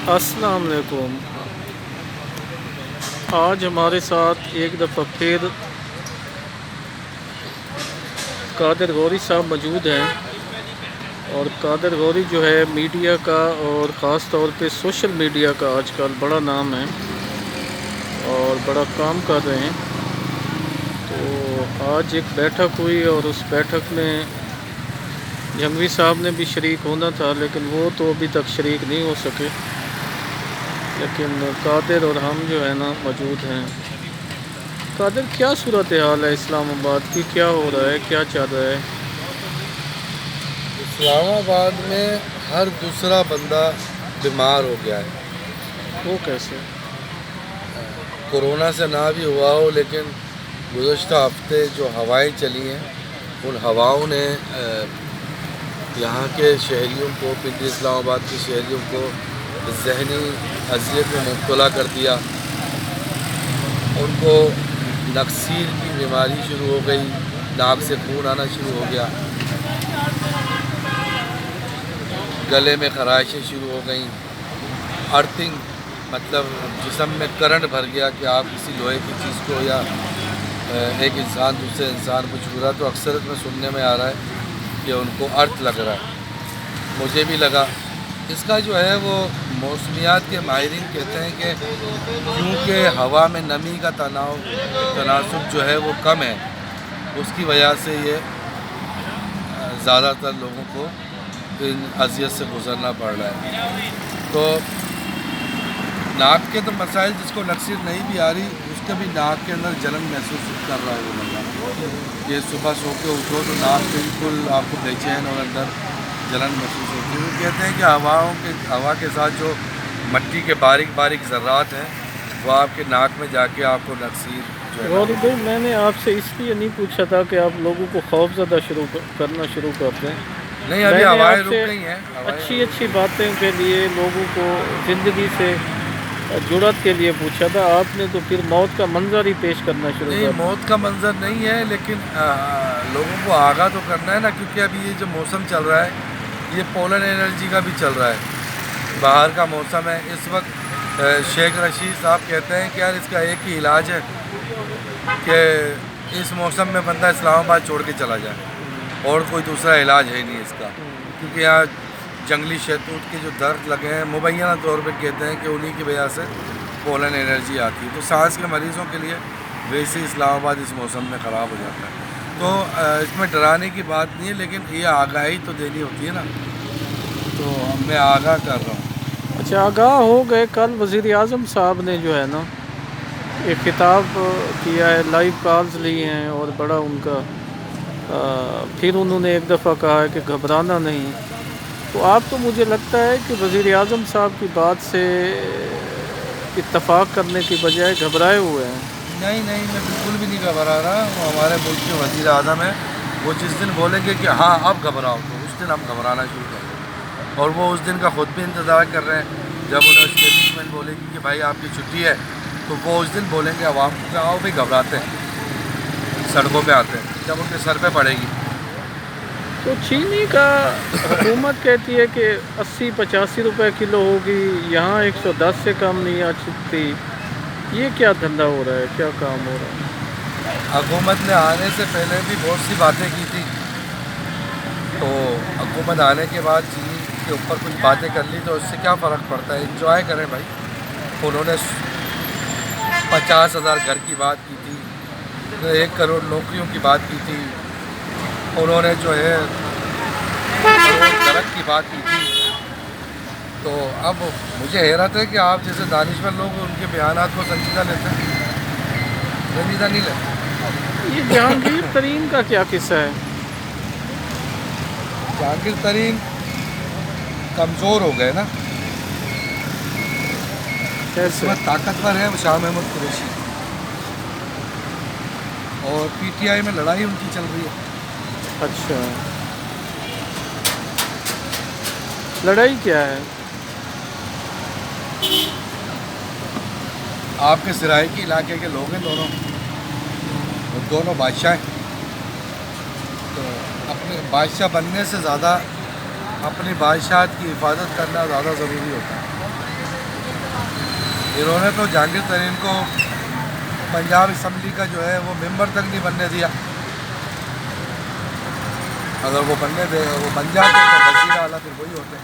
अस्सलाम वालेकुम। आज हमारे साथ एक दफ़ा फिर कादिर गौरी साहब मौजूद हैं। और कादिर गौरी जो है मीडिया का और ख़ास तौर पे सोशल मीडिया का आजकल बड़ा नाम है और बड़ा काम कर रहे हैं। तो आज एक बैठक हुई और उस बैठक में जंगवी साहब ने भी शरीक होना था, लेकिन वो तो अभी तक शरीक नहीं हो सके। लेकिन कादिर और हम जो है ना मौजूद हैं। कादिर, क्या सूरत हाल है इस्लामाबाद की? क्या हो रहा है, क्या चल रहा है? इस्लामाबाद में हर दूसरा बंदा बीमार हो गया है। वो कैसे? कोरोना से ना भी हुआ हो, लेकिन गुज़श्ता हफ्ते जो हवाएं चली हैं उन हवाओं ने यहाँ के शहरियों को, पिंडी इस्लामाबाद के शहरियों को ज़हनी अज़ियत में मुब्तला कर दिया। उनको नक्सीर की बीमारी शुरू हो गई, नाक से खून आना शुरू हो गया, गले में खराशें शुरू हो गई, अर्थिंग मतलब जिस्म में करंट भर गया कि आप किसी लोहे की चीज़ को या एक इंसान दूसरे इंसान को छू रहा। तो अक्सर में सुनने में आ रहा है कि उनको अर्थ लग रहा है, मुझे भी लगा। इसका जो है वो मौसमियात के माहिरीन कहते हैं कि क्योंकि हवा में नमी का तनासुब जो है वो कम है, उसकी वजह से ये ज़्यादातर लोगों को इन अज़ियत से गुज़रना पड़ रहा है। तो नाक के तो मसाइल, जिसको नक्सीर नहीं भी आ रही उसके भी नाक के अंदर जलन महसूस कर रहा है वो बंदा। ये सुबह सो के उठो तो नाक बिल्कुल आपको बेचैन और अंदर जलन महसूस होती है। वो कहते हैं कि हवा के साथ जो मट्टी के बारीक बारीक ज़र्रात हैं वो आपके नाक में जाके आपको नक्सीर जो है गौरी भाई, मैंने आपसे इसलिए नहीं पूछा था कि आप लोगों को खौफज़दा करना शुरू कर दें। नहीं, अभी मैंने हवाएं रुक आपसे गई हैं। अच्छी अच्छी बातें के लिए, लोगों को ज़िंदगी से जुड़त के लिए पूछा था। आपने तो फिर मौत का मंजर ही पेश करना शुरू नहीं, कर मौत का मंजर नहीं है, लेकिन लोगों को आगाह तो करना है ना, क्योंकि अभी ये जो मौसम चल रहा है ये पोलन एनर्जी का भी चल रहा है। बाहर का मौसम है इस वक्त। शेख रशीद साहब कहते हैं कि यार इसका एक ही इलाज है कि इस मौसम में बंदा इस्लामाबाद छोड़ के चला जाए, और कोई दूसरा इलाज है नहीं इसका। क्योंकि यहाँ जंगली शहतूत के जो दर्द लगे हैं, मुबैना तौर पे कहते हैं कि उन्हीं की वजह से पोलन एनर्जी आती है। तो सांस के मरीज़ों के लिए वैसे ही इस्लामाबाद इस मौसम में ख़राब हो जाता है। तो इसमें डराने की बात नहीं है, लेकिन ये आगाही तो देनी होती है ना, तो मैं आगाह कर रहा हूँ। अच्छा, आगाह हो गए। कल वज़ीर आज़म साहब ने जो है ना एक खिताब किया है, लाइव कॉल्स ली हैं और बड़ा उनका फिर उन्होंने एक दफ़ा कहा है कि घबराना नहीं। तो आप तो मुझे लगता है कि वज़ीर आज़म साहब की बात से इत्तफ़ाक़ करने की बजाय घबराए हुए हैं। नहीं नहीं, मैं बिल्कुल भी नहीं घबरा रहा। वो हमारे मुल्क के वज़ीर आज़म हैं, वो जिस दिन बोलेंगे कि हाँ अब घबराओ, तो उस दिन हम घबराना शुरू कर देंगे। और वो उस दिन का ख़ुद भी इंतज़ार कर रहे हैं। जब उन्हें स्टेटमेंट बोलेगी कि भाई आपकी छुट्टी है, तो वो उस दिन बोलेंगे आवाम को, आओ भाई घबराते हैं, सड़कों पे आते हैं, जब उनके सर पे पड़ेगी। तो चीनी का हुकूमत कहती है कि 80-85 रुपए किलो होगी, यहाँ 110 से कम नहीं आ सकती। ये क्या धंधा हो रहा है, क्या काम हो रहा है? हुकूमत ने आने से पहले भी बहुत सी बातें की थी, तो हुकूमत आने के बाद चीनी के ऊपर कुछ बातें कर ली, तो उससे क्या फ़र्क पड़ता है। इंजॉय करें भाई। उन्होंने 50,000 घर की बात की थी, 1 करोड़ नौकरियों की बात की थी, उन्होंने जो है करोड़ सड़क की बात की थी। तो अब मुझे हैरत है कि आप जैसे दानिशवर लोग उनके बयानात को संजीदा लेते हैं, संजीदा नहीं लेते। ये जहांगीर तरीन का क्या किस्सा है? जहांगीर तरीन कमज़ोर हो गए ना, कैसे? इसमें ताकतवर है वो शाह महमूद कुरैशी, और पीटीआई में लड़ाई उनकी चल रही है। अच्छा, लड़ाई क्या है? आपके सराइकी इलाके के लोग हैं दोनों, वो दोनों बादशाह हैं। तो अपने बादशाह बनने से ज़्यादा अपनी बादशाहत की हिफाजत करना ज़्यादा ज़रूरी होता है। इन्होंने तो जहांगीर तरीन को पंजाब असम्बली का जो है वो मेंबर तक नहीं बनने दिया। अगर वो बन जाते तो वज़ीर आला फिर वही होते।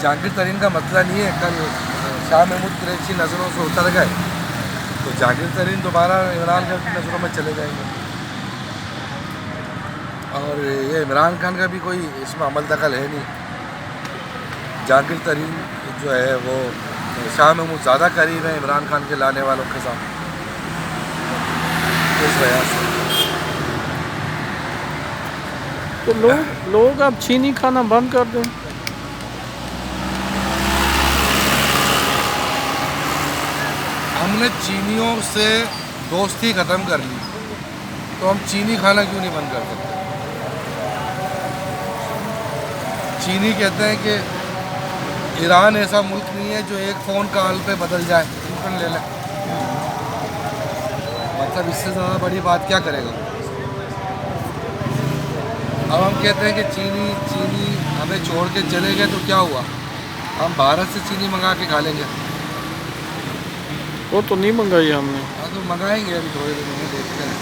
जहांगीर तरीन का मसला नहीं है, कल शाह महमूद कुरैशी नज़रों से उतर गए तो जहांगीर तरीन दोबारा इमरान खान की नज़रों में चले जाएंगे। और ये इमरान खान का भी कोई इसमें अमल दखल है नहीं। जहांगीर तरीन जो है वो शाह महमूद ज़्यादा करीब है इमरान खान के लाने वालों के साथ, इस वजह से। तो लोग अब चीनी खाना बंद कर दें। हमने चीनियों से दोस्ती ख़त्म कर ली तो हम चीनी खाना क्यों नहीं बंद कर सकते। चीनी कहते हैं कि ईरान ऐसा मुल्क नहीं है जो एक फ़ोन कॉल पे बदल जाए, टोकन ले लें। मतलब इससे ज़्यादा बड़ी बात क्या करेगा। अब हम कहते हैं कि चीनी हमें छोड़ के चले गए तो क्या हुआ, हम भारत से चीनी मंगा के खा लेंगे। वो तो नहीं मंगाई हमने। हाँ तो मंगाएंगे अभी थोड़े दिन में, देखते हैं।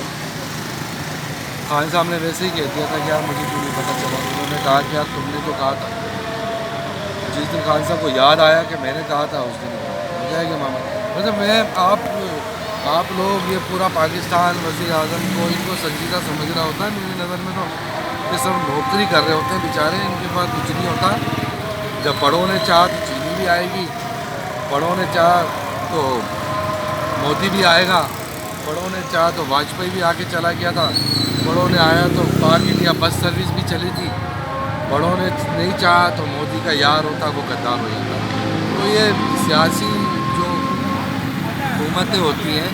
खान साहब ने वैसे ही कह दिया था कि यार मुझे क्यों नहीं पता चला। उन्होंने कहा कि यार तुमने तो कहा था। जिस दिन खान साहब को याद आया कि मैंने कहा था उस दिन हो जाएगा मामा। मतलब मैं आप लोग ये पूरा पाकिस्तान वज़ीर आज़म को इनको संजीदा समझ रहा होता है। मेरी नज़र में तो ये सब नौकरी कर रहे होते हैं बेचारे, इनके पास कुछ नहीं होता। जब बड़ों ने चाहा तो चीनी भी आएगी, बड़ों ने चाहा तो मोदी भी आएगा, बड़ों ने चाहा तो वाजपेयी भी आके चला गया था, बड़ों ने आया तो पाक इंडिया बस सर्विस भी चली थी, बड़ों ने नहीं चाहा तो मोदी का यार होता वो गद्दार हो जाता। तो ये सियासी जो हुकूमतें होती हैं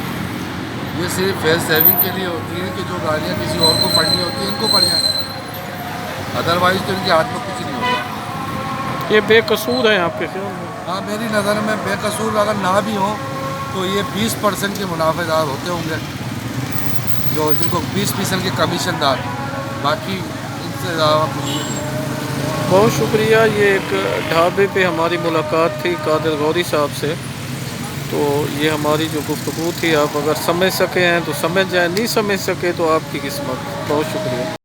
ये सिर्फ फेस सेविंग के लिए होती हैं कि जो गालियाँ किसी और को पढ़नी होती हैं इनको पढ़ जाए, अदरवाइज़ तो इनके हाथ में कुछ नहीं होता। ये बेकसूर है आपके ख्याल में? हाँ मेरी नज़र में बेकसूर अगर ना भी हो तो ये 20% के मुनाफेदार होते होंगे, जो जिनको 20% के कमीशनदार, बाकी इनसे ज़्यादा कुछ नहीं। बहुत शुक्रिया। ये एक ढाबे पे हमारी मुलाकात थी कादिर गौरी साहब से। तो ये हमारी जो गुफ्तगू थी, आप अगर समझ सके हैं तो समझ जाएं, नहीं समझ सके तो आपकी किस्मत। बहुत शुक्रिया।